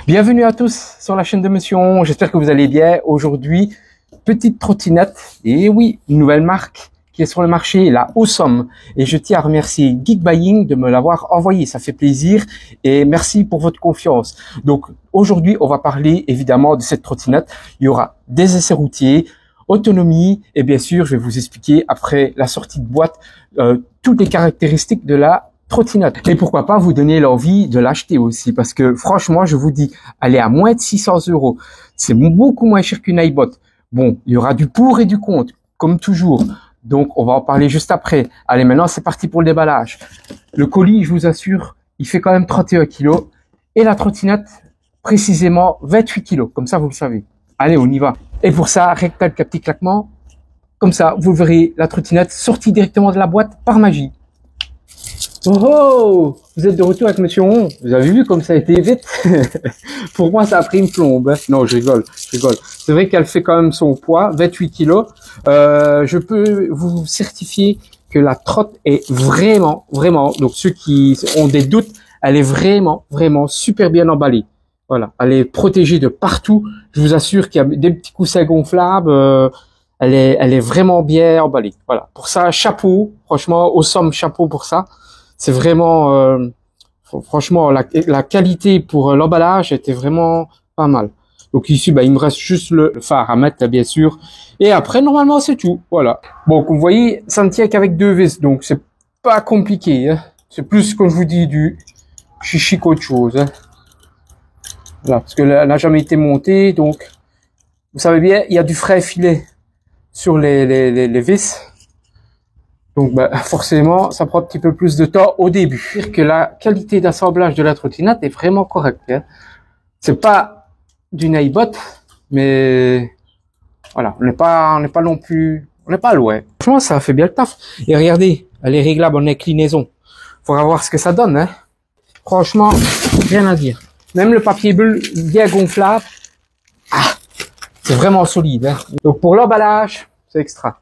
Bienvenue à tous sur la chaîne de Monsieur On. J'espère que vous allez bien. Aujourd'hui, petite trottinette. Et oui, une nouvelle marque qui est sur le marché, la Awesome. Et je tiens à remercier Geek Buying de me l'avoir envoyé. Ça fait plaisir et merci pour votre confiance. Donc aujourd'hui, on va parler évidemment de cette trottinette. Il y aura des essais routiers, autonomie et bien sûr, je vais vous expliquer après la sortie de boîte toutes les caractéristiques de la trottinette. Et pourquoi pas vous donner l'envie de l'acheter aussi, parce que franchement, je vous dis, elle est à moins de 600 €. C'est beaucoup moins cher qu'une iBot. Bon, il y aura du pour et du contre, comme toujours. Donc, on va en parler juste après. Allez, maintenant, c'est parti pour le déballage. Le colis, je vous assure, il fait quand même 31 kilos. Et la trottinette, précisément 28 kilos. Comme ça, vous le savez. Allez, on y va. Et pour ça, rectal petit claquement. Comme ça, vous verrez la trottinette sortie directement de la boîte par magie. Oh, oh, vous êtes de retour avec Monsieur On. Vous avez vu comme ça a été vite. Pour moi, ça a pris une plombe. Non, je rigole. C'est vrai qu'elle fait quand même son poids, 28 kilos. Je peux vous certifier que la trotte est vraiment, donc ceux qui ont des doutes, elle est vraiment super bien emballée. Voilà, elle est protégée de partout. Je vous assure qu'il y a des petits coussins gonflables. Elle est vraiment bien emballée. Voilà, pour ça, chapeau. Franchement, Awesome, chapeau pour ça. C'est vraiment, franchement, la qualité pour l'emballage était vraiment pas mal. Donc ici, il me reste juste le phare à mettre, bien sûr. Et après, normalement, c'est tout. Voilà. Bon, comme vous voyez, ça ne tient qu'avec 2 vis, donc c'est pas compliqué. Hein. C'est plus, comme je vous dis, du chichi qu'autre chose. Hein. Voilà, parce que là, elle n'a jamais été montée, donc vous savez bien, il y a du frais filet sur les vis. Donc, forcément, ça prend un petit peu plus de temps au début. C'est-à-dire que la qualité d'assemblage de la trottinette est vraiment correcte. Hein. C'est pas d'une iBot, mais voilà, on n'est pas non plus, on n'est pas loin. Franchement, ça fait bien le taf. Et regardez, elle est réglable en inclinaison. Faudra voir ce que ça donne. Hein. Franchement, rien à dire. Même le papier bulle bien gonflable, c'est vraiment solide. Hein. Donc pour l'emballage, c'est extra.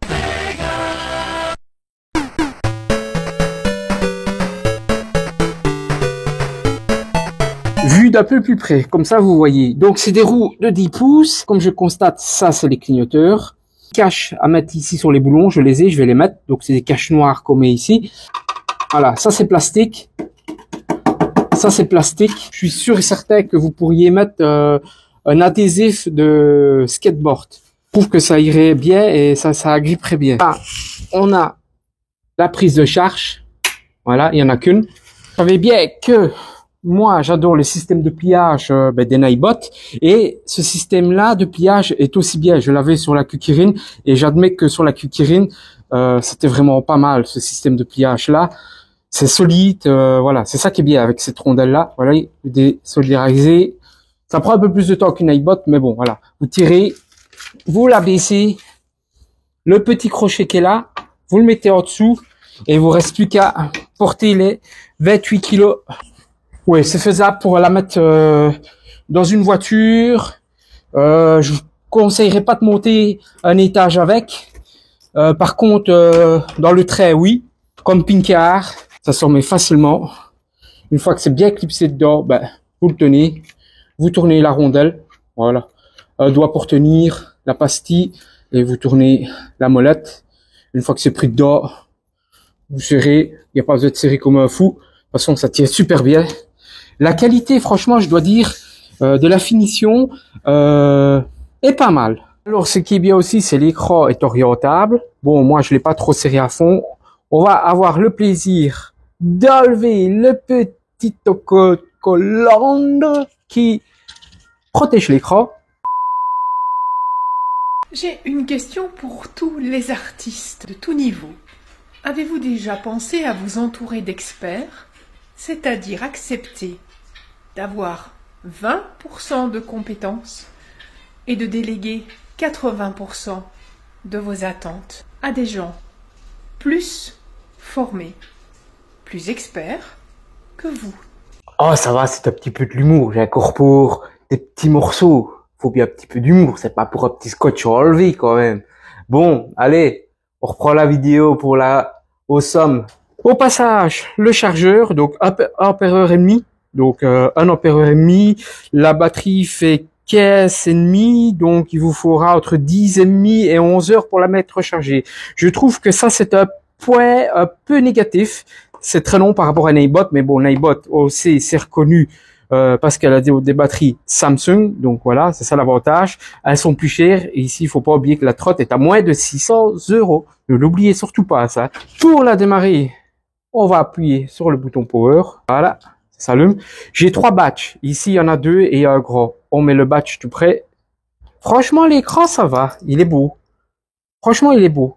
Vu d'un peu plus près, comme ça vous voyez. Donc c'est des roues de 10 pouces. Comme je constate, ça c'est les clignoteurs. Caches à mettre ici sur les boulons, je les ai, je vais les mettre. Donc c'est des caches noires qu'on met ici. Voilà, ça c'est plastique. Ça c'est plastique. Je suis sûr et certain que vous pourriez mettre un adhésif de skateboard. Je trouve que ça irait bien et ça agripperait bien. Là, on a la prise de charge. Voilà, il y en a qu'une. Vous savez bien que moi, j'adore le système de pliage des iBot et ce système-là de pliage est aussi bien. Je l'avais sur la Kukirin et j'admets que sur la Kukirin, c'était vraiment pas mal ce système de pliage-là. C'est solide, voilà, c'est ça qui est bien avec cette rondelle-là. Voilà, désolidarisé. Ça prend un peu plus de temps qu'une iBot, mais bon, voilà. Vous tirez, vous la baissez, le petit crochet qui est là, vous le mettez en dessous et il vous reste plus qu'à porter les 28 kilos. Oui, c'est faisable pour la mettre dans une voiture. Je vous conseillerais pas de monter un étage avec. Par contre, dans le trait, oui. Comme Pinkar, ça se remet facilement. Une fois que c'est bien clipsé dedans, vous le tenez. Vous tournez la rondelle. Voilà. Un doigt pour tenir la pastille. Et vous tournez la molette. Une fois que c'est pris dedans, vous serrez. Il n'y a pas besoin de serrer comme un fou. De toute façon, ça tient super bien. La qualité, franchement, je dois dire, de la finition est pas mal. Alors, ce qui est bien aussi, c'est l'écran est orientable. Bon, moi, je l'ai pas trop serré à fond. On va avoir le plaisir d'enlever le petit autocollant qui protège l'écran. J'ai une question pour tous les artistes de tout niveau. Avez-vous déjà pensé à vous entourer d'experts, c'est-à-dire accepter d'avoir 20% de compétences et de déléguer 80% de vos attentes à des gens plus formés, plus experts que vous? Oh, ça va, c'est un petit peu de l'humour. J'incorpore des petits morceaux. Faut bien un petit peu d'humour. C'est pas pour un petit scotch enlevé, quand même. Bon, allez. On reprend la vidéo pour la Awesome. Au passage, le chargeur, donc 1,5 ampères. Donc 1 ampère et demi. La batterie fait 15,5, donc il vous faudra entre 10,5 et 11 heures pour la mettre rechargée. Je trouve que ça c'est un point un peu négatif. C'est très long par rapport à Neighbot, mais bon, Neighbot aussi c'est reconnu parce qu'elle a des batteries Samsung, donc voilà, c'est ça l'avantage. Elles sont plus chères et ici il faut pas oublier que la trotte est à moins de 600 €. Ne l'oubliez surtout pas ça. Pour la démarrer, on va appuyer sur le bouton Power. Voilà, ça s'allume. J'ai 3 batchs. Ici il y en a 2 et un gros. On met le batch tout près. Franchement l'écran ça va, il est beau. Franchement il est beau.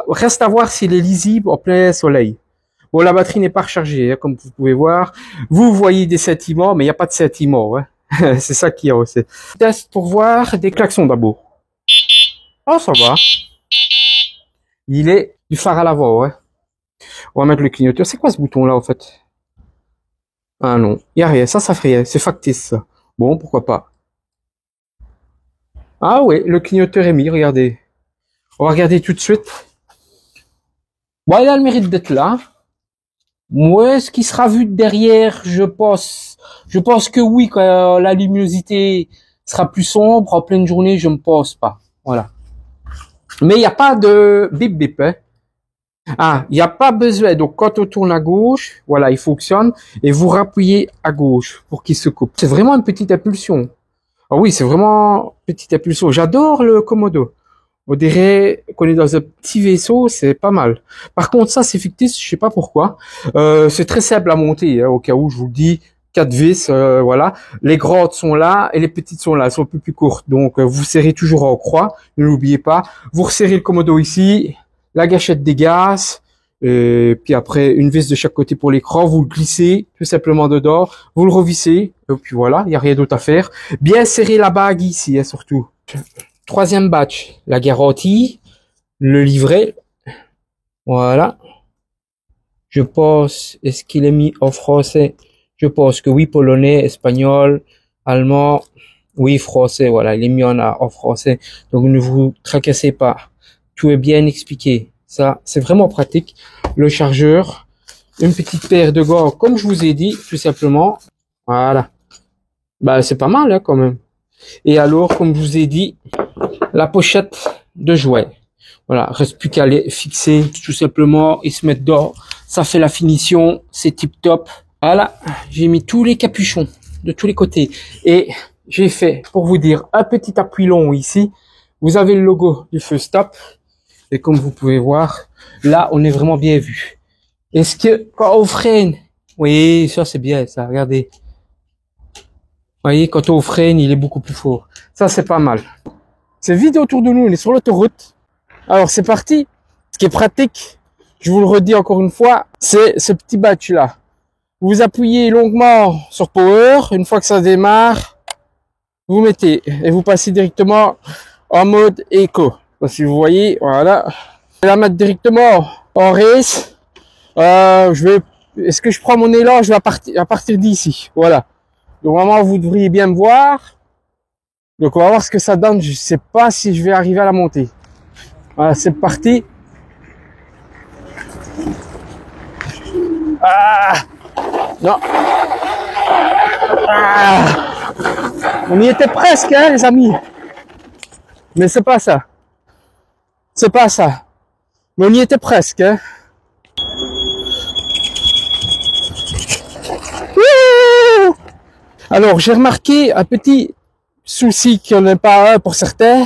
Reste à voir s'il est lisible en plein soleil. Bon, la batterie n'est pas rechargée, hein, comme vous pouvez voir. Vous voyez des sentiments, mais il n'y a pas de sentiments. Hein. C'est ça qu'il y a aussi. Test pour voir des klaxons d'abord. Oh, ça va. Il est du phare à l'avant. Hein. On va mettre le clignoteur. C'est quoi ce bouton-là, en fait? Ah non, il n'y a rien. Ça fait rien. C'est factice, ça. Bon, pourquoi pas. Ah oui, le clignoteur est mis, regardez. On va regarder tout de suite. Bon, il a le mérite d'être là. Moi, ce qui sera vu de derrière, je pense que oui, quand la luminosité sera plus sombre, en pleine journée, je ne pense pas. Voilà. Mais il n'y a pas de bip bip, hein. Ah, il n'y a pas besoin. Donc, quand on tourne à gauche, voilà, il fonctionne, et vous rappuyez à gauche pour qu'il se coupe. C'est vraiment une petite impulsion. Ah oui, c'est vraiment une petite impulsion. J'adore le Komodo. On dirait qu'on est dans un petit vaisseau, c'est pas mal. Par contre, ça, c'est fictif, je sais pas pourquoi. C'est très simple à monter, hein, au cas où je vous le dis. 4 vis, voilà. Les grandes sont là et les petites sont là, elles sont un peu plus courtes. Donc, vous serrez toujours en croix, ne l'oubliez pas. Vous resserrez le Komodo ici, la gâchette des gaz, et puis après, une vis de chaque côté pour l'écran. Vous le glissez tout simplement dedans, vous le revissez, et puis voilà, il n'y a rien d'autre à faire. Bien serrer la bague ici, hein, surtout. 3e batch, la garantie, le livret, voilà. Je pense, est-ce qu'il est mis en français? Je pense que oui, polonais, espagnol, allemand, oui, français, voilà, il est mis en français. Donc ne vous tracassez pas, tout est bien expliqué. Ça, c'est vraiment pratique. Le chargeur, une petite paire de gants, comme je vous ai dit, tout simplement, voilà. Bah, c'est pas mal, hein, quand même. Et alors, comme je vous ai dit, la pochette de jouets. Voilà, reste plus qu'à les fixer tout simplement et se mettre dedans. Ça fait la finition, c'est tip top. Voilà, j'ai mis tous les capuchons de tous les côtés et j'ai fait, pour vous dire, un petit appui long ici. Vous avez le logo du feu stop et comme vous pouvez voir, là on est vraiment bien vu. Est-ce que quand on freine, oui, ça c'est bien, ça. Regardez. Vous voyez, quand on freine, il est beaucoup plus fort. Ça c'est pas mal. C'est vide autour de nous, on est sur l'autoroute. Alors c'est parti. Ce qui est pratique, je vous le redis encore une fois, c'est ce petit batch là. Vous appuyez longuement sur Power, une fois que ça démarre, vous mettez et vous passez directement en mode éco. Si vous voyez, voilà. Je vais la mettre directement en race. Est-ce que je prends mon élan? Je vais à partir d'ici. Voilà. Donc vraiment, vous devriez bien me voir. Donc on va voir ce que ça donne. Je sais pas si je vais arriver à la monter. Voilà, c'est parti. Ah non. Ah, on y était presque, hein, les amis. Mais c'est pas ça. C'est pas ça. Mais on y était presque, hein. Alors, j'ai remarqué un petit souci qu'il n'y en a pas un pour certains.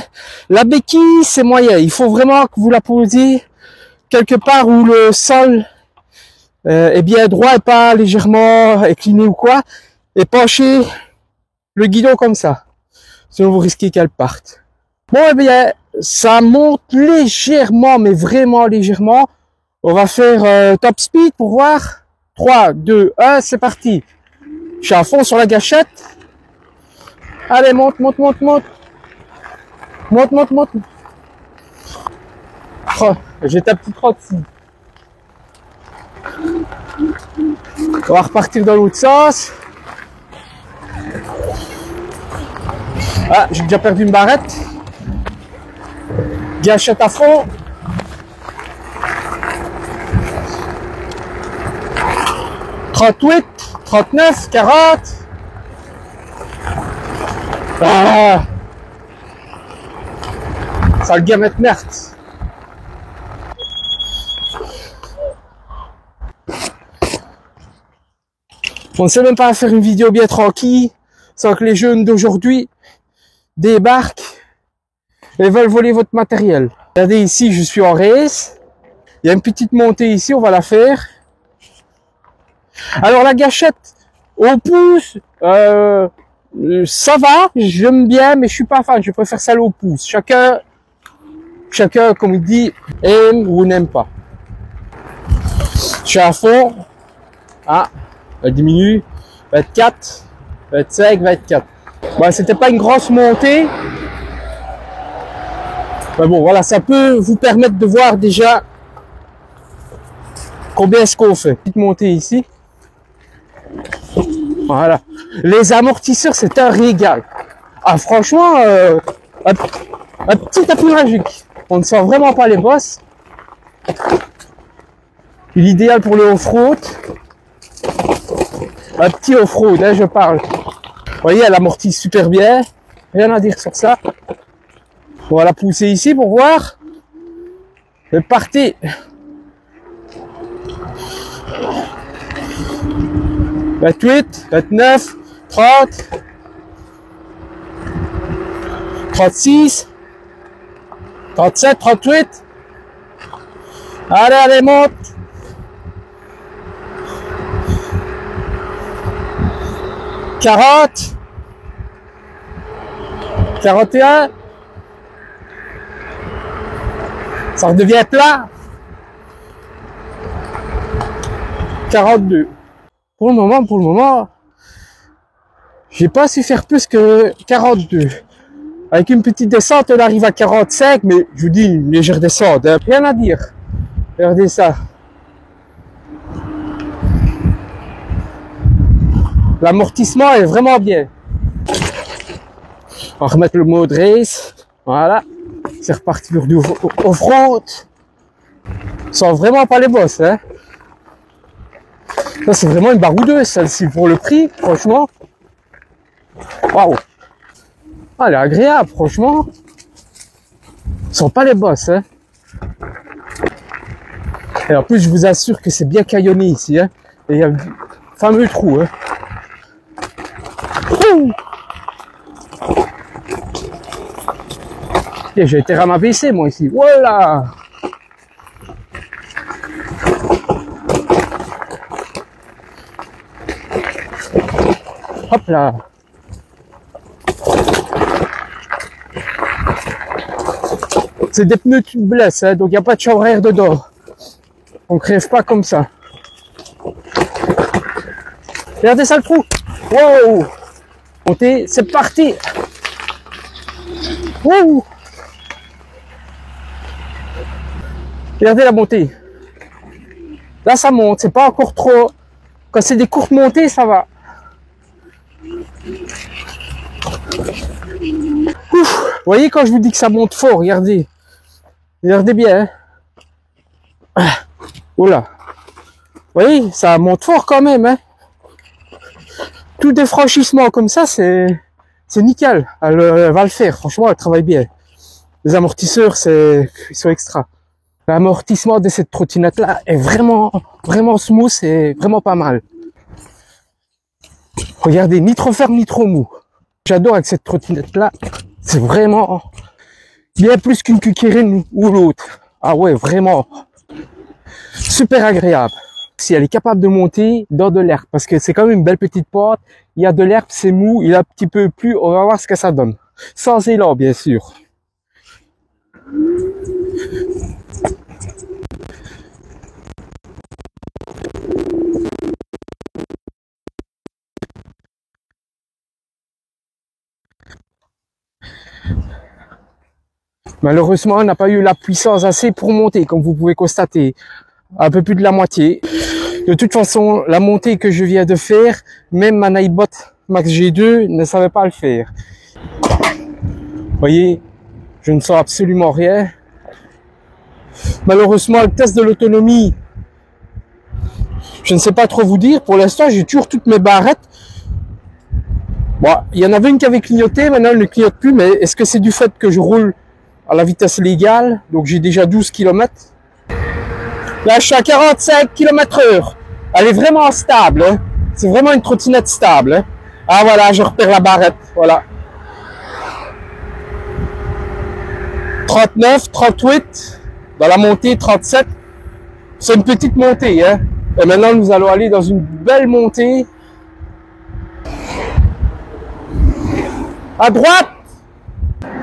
La béquille, c'est moyen. Il faut vraiment que vous la posiez quelque part où le sol est bien droit et pas légèrement incliné ou quoi. Et penchez le guidon comme ça. Sinon, vous risquez qu'elle parte. Bon, eh bien, ça monte légèrement, mais vraiment légèrement. On va faire top speed pour voir. 3, 2, 1, c'est parti. Je suis à fond sur la gâchette. Allez, monte, monte, monte, monte. Monte, monte, monte. Oh, j'ai ta petite trotte ici. On va repartir dans l'autre sens. Ah, j'ai déjà perdu une barrette. Gâchette à fond. « 38, 39, 40. Ah, ça le gamette merde. On ne sait même pas faire une vidéo bien tranquille sans que les jeunes d'aujourd'hui débarquent et veulent voler votre matériel. Regardez ici, je suis en race. Il y a une petite montée ici, on va la faire. Alors la gâchette au pouce, ça va, j'aime bien, mais je suis pas fan. Je préfère celle au pouce. Chacun, comme il dit, aime ou n'aime pas. Je suis à fond. Ah, elle diminue. 24, 25, 24. Bon, c'était pas une grosse montée. Mais bon, voilà, ça peut vous permettre de voir déjà combien est-ce qu'on fait. Petite montée ici. Voilà. Les amortisseurs, c'est un régal. Ah, franchement, un petit tapis magique. On ne sent vraiment pas les bosses. L'idéal pour le off-road. Un petit off-road, hein, je parle. Vous voyez, elle amortit super bien. Rien à dire sur ça. On va la pousser ici pour voir. C'est parti. « 28, 29, 30, 36, 37, 38. Allez, allez, monte. 40, 41. Ça redevient plat. 42. Pour le moment, j'ai pas su faire plus que 42. Avec une petite descente, on arrive à 45, mais je vous dis une légère descente, hein. Rien à dire. Regardez ça. L'amortissement est vraiment bien. On va remettre le mode race. Voilà. C'est reparti pour du off-road. Sans vraiment pas les bosses, hein. Ça, c'est vraiment une baroudeuse, celle-ci, pour le prix, franchement. Waouh! Ah, elle est agréable, franchement. Sans pas les bosses, hein. Et en plus, je vous assure que c'est bien caillonné ici, hein. Et il y a un fameux trou, hein. Et j'ai été ramabaissé, moi, ici. Voilà! Hop là. C'est des pneus tubeless, hein, donc il n'y a pas de chambre à air dedans. On ne crève pas comme ça. Regardez ça le trou. Wow. Montez, c'est parti. Wow. Regardez la montée. Là ça monte, c'est pas encore trop. Quand c'est des courtes montées, ça va. Ouf, vous voyez quand je vous dis que ça monte fort, regardez. Regardez bien. Hein. Oh là. Vous voyez, ça monte fort quand même. Hein. Tout défranchissement comme ça, c'est nickel. Elle va le faire. Franchement, elle travaille bien. Les amortisseurs, ils sont extra. L'amortissement de cette trottinette-là est vraiment smooth et vraiment pas mal. Regardez, ni trop ferme, ni trop mou. J'adore avec cette trottinette-là. C'est vraiment bien plus qu'une Kukirin ou l'autre. Ah ouais, vraiment. Super agréable. Si elle est capable de monter dans de l'herbe, parce que c'est quand même une belle petite porte. Il y a de l'herbe, c'est mou, il y a un petit peu plus. On va voir ce que ça donne. Sans élan, bien sûr. Malheureusement, on n'a pas eu la puissance assez pour monter, comme vous pouvez constater. Un peu plus de la moitié. De toute façon, la montée que je viens de faire, même ma Nightbot Max G2 ne savait pas le faire. Vous voyez, je ne sens absolument rien. Malheureusement, le test de l'autonomie Je ne sais pas trop vous dire. Pour l'instant, j'ai toujours toutes mes barrettes. Bon, il y en avait une qui avait clignoté, maintenant elle ne clignote plus, mais est-ce que c'est du fait que je roule à la vitesse légale? Donc j'ai déjà 12 km. Là, je suis à 45 km/h. Elle est vraiment stable. Hein. C'est vraiment une trottinette stable. Hein. Ah voilà, je repère la barrette. Voilà. 39, 38. Dans la montée, 37. C'est une petite montée. Hein. Et maintenant, nous allons aller dans une belle montée. À droite.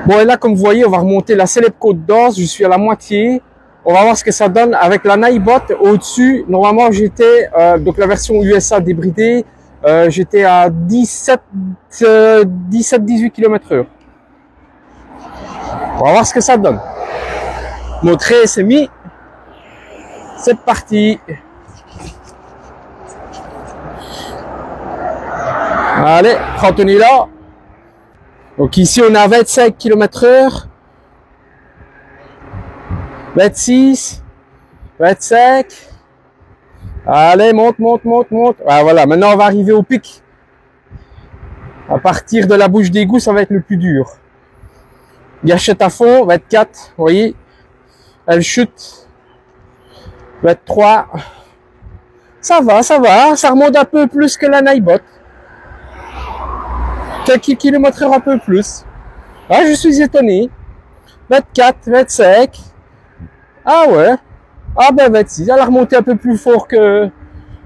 Bon, et là, comme vous voyez, on va remonter la célèbre côte d'Or. Je suis à la moitié. On va voir ce que ça donne avec la Ninebot au-dessus. Normalement, j'étais, donc la version USA débridée, j'étais à 17-18 km/h. On va voir ce que ça donne. Mon trait s'est mis. C'est parti. Allez, Anthony là. Donc ici, on est à 25 km/h. 26. 25. Allez, monte, monte, monte, monte. Ah, voilà, maintenant on va arriver au pic. À partir de la bouche d'égout, ça va être le plus dur. Gâchette à fond, 24, vous voyez. Elle chute. 23. Ça va, ça remonte un peu plus que la Ninebot. Quelques kilomètres un peu plus. Ah, je suis étonné. 24, 25. Ah ouais. Ah ben 26. Elle a remonté un peu plus fort que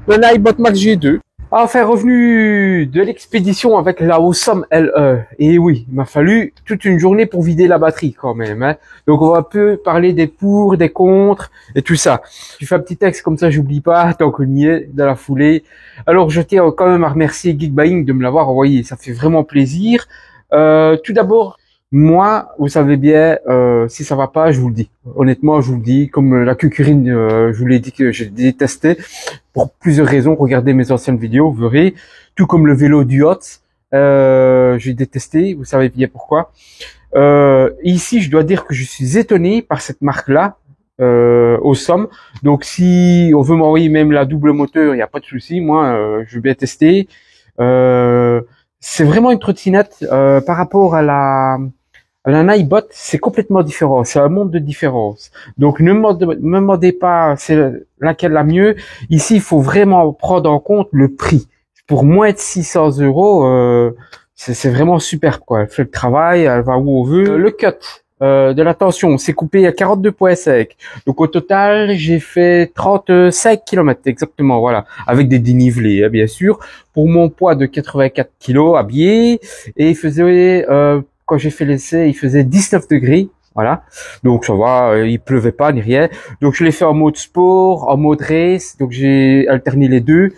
le Ninebot Max G2. Enfin, revenu de l'expédition avec la Awesome LE. Et oui, il m'a fallu toute une journée pour vider la batterie quand même. Hein. Donc on va un peu parler des pour, des contre et tout ça. Je fais un petit texte comme ça, j'oublie pas, tant qu'on y est, dans la foulée. Alors je tiens quand même à remercier Geekbuying de me l'avoir envoyé. Ça fait vraiment plaisir. Tout d'abord, moi, vous savez bien, si ça va pas, je vous le dis. Honnêtement, je vous le dis. Comme la cucurine, je vous l'ai dit que j'ai détesté pour plusieurs raisons. Regardez mes anciennes vidéos, vous verrez. Tout comme le vélo du Hot, j'ai détesté. Vous savez bien pourquoi. Ici, je dois dire que je suis étonné par cette marque-là, Awesome. Donc, si on veut m'envoyer même la double moteur, il n'y a pas de souci. Moi, je vais bien tester. C'est vraiment une trottinette par rapport à la Ninebot, c'est complètement différent. C'est un monde de différence. Donc, ne me demandez pas c'est laquelle la mieux. Ici, il faut vraiment prendre en compte le prix. Pour moins de 600 €, c'est vraiment superbe, quoi. Elle fait le travail, elle va où on veut. Le cut de la tension, c'est coupé à 42,5. Donc, au total, j'ai fait 35 km exactement, voilà. Avec des dénivelés, hein, bien sûr. Pour mon poids de 84 kg habillé. Et il faisait... quand j'ai fait l'essai, il faisait 19 degrés, voilà. Donc ça va, il pleuvait pas ni rien. Donc je l'ai fait en mode sport, en mode race. Donc j'ai alterné les deux.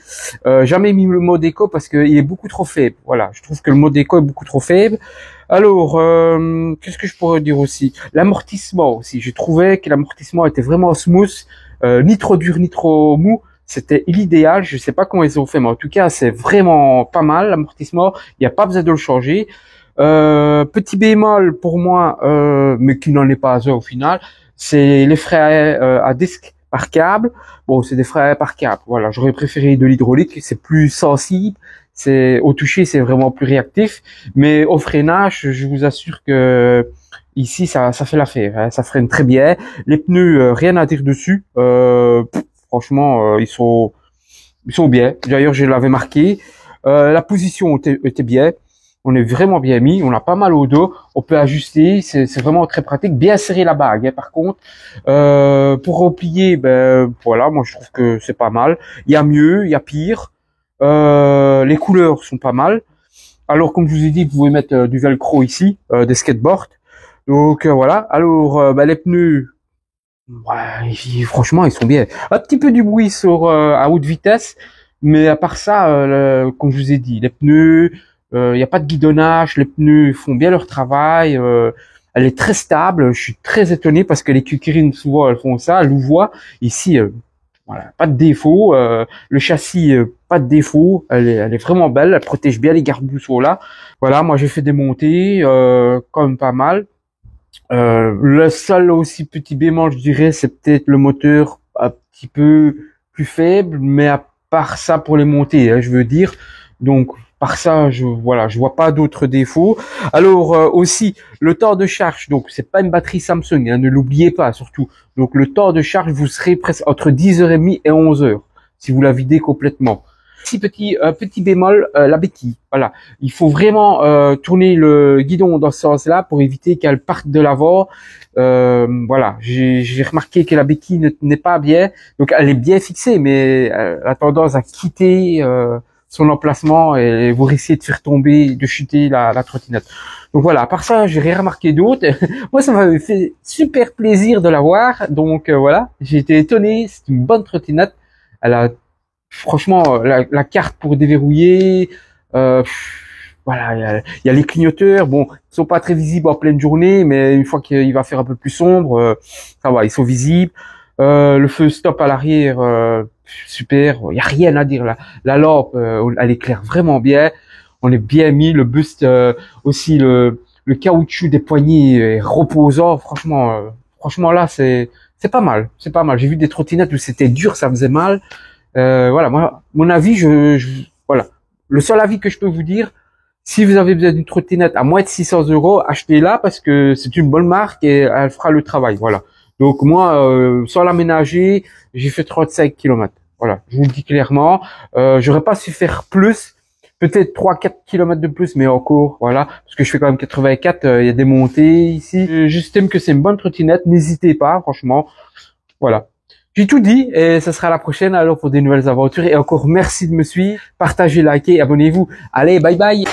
Jamais mis le mode éco parce qu'il est beaucoup trop faible. Voilà, je trouve que le mode éco est beaucoup trop faible. Alors, qu'est-ce que je pourrais dire aussi? L'amortissement aussi. Je trouvais que l'amortissement était vraiment smooth, ni trop dur ni trop mou. C'était l'idéal. Je sais pas comment ils ont fait, mais en tout cas, c'est vraiment pas mal l'amortissement. Il n'y a pas besoin de le changer. Petit bémol pour moi, mais qui n'en est pas un au final, c'est les freins à disque par câble. Bon, c'est des freins par câble. Voilà, j'aurais préféré de l'hydraulique, c'est plus sensible, c'est au toucher, c'est vraiment plus réactif. Mais au freinage, je vous assure que ici, ça fait l'affaire. Hein, ça freine très bien. Les pneus, rien à dire dessus. Franchement, ils sont bien. D'ailleurs, je l'avais marqué. La position était bien. On est vraiment bien mis, on a pas mal au dos, on peut ajuster, c'est vraiment très pratique. Bien serrer la bague, hein, par contre. Pour replier, ben voilà, moi je trouve que c'est pas mal. Il y a mieux, il y a pire. Les couleurs sont pas mal. Alors comme je vous ai dit, vous pouvez mettre du velcro ici, des skateboards. Donc voilà. Alors ben, les pneus, ouais, franchement ils sont bien. Un petit peu du bruit sur à haute vitesse, mais à part ça, comme je vous ai dit, les pneus. Il n'y a pas de guidonnage, les pneus font bien leur travail, elle est très stable, je suis très étonné parce que les cucurines souvent elles font ça, elles nous voient, ici voilà, pas de défaut, le châssis pas de défaut, elle est vraiment belle, elle protège bien les garde-bousseaux là, voilà, moi j'ai fait des montées, quand même pas mal, le seul aussi petit bémol je dirais c'est peut-être le moteur un petit peu plus faible, mais par ça pour les montées, hein, je veux dire. Donc par ça, je vois pas d'autres défauts. Alors aussi le temps de charge, donc c'est pas une batterie Samsung, hein, ne l'oubliez pas surtout. Donc le temps de charge, vous serez presque entre 10h30 et 11h si vous la videz complètement. Petit bémol, la béquille. Voilà, il faut vraiment tourner le guidon dans ce sens-là pour éviter qu'elle parte de l'avant. Voilà, j'ai remarqué que la béquille n'est pas bien, donc elle est bien fixée, mais elle a tendance à quitter son emplacement et vous risquez de faire tomber, de chuter la trottinette. Donc voilà, à part ça, j'ai rien remarqué d'autre. Moi, ça m'avait fait super plaisir de la voir. Donc voilà, j'ai été étonné. C'est une bonne trottinette. Elle a franchement la carte pour déverrouiller. Voilà, il y a les clignoteurs. Bon, ils sont pas très visibles en pleine journée, mais une fois qu'il va faire un peu plus sombre, ça va, ils sont visibles. Le feu stop à l'arrière, super. Il y a rien à dire là. La lampe, elle éclaire vraiment bien. On est bien mis. Le buste aussi, le caoutchouc des poignées est reposant. Franchement là, c'est pas mal. C'est pas mal. J'ai vu des trottinettes où c'était dur, ça faisait mal. Voilà, moi, mon avis, voilà. Le seul avis que je peux vous dire, si vous avez besoin d'une trottinette à moins de 600 €, achetez-la parce que c'est une bonne marque et elle fera le travail. Voilà. Donc moi, sans l'aménager, j'ai fait 35 km. Voilà, je vous le dis clairement. J'aurais pas su faire plus, peut-être 3-4 km de plus, mais encore, voilà, parce que je fais quand même 84. Il y a des montées ici. J'estime que c'est une bonne trottinette. N'hésitez pas, franchement. Voilà. J'ai tout dit et ce sera la prochaine alors pour des nouvelles aventures. Et encore merci de me suivre, partagez, likez, abonnez-vous. Allez, bye bye.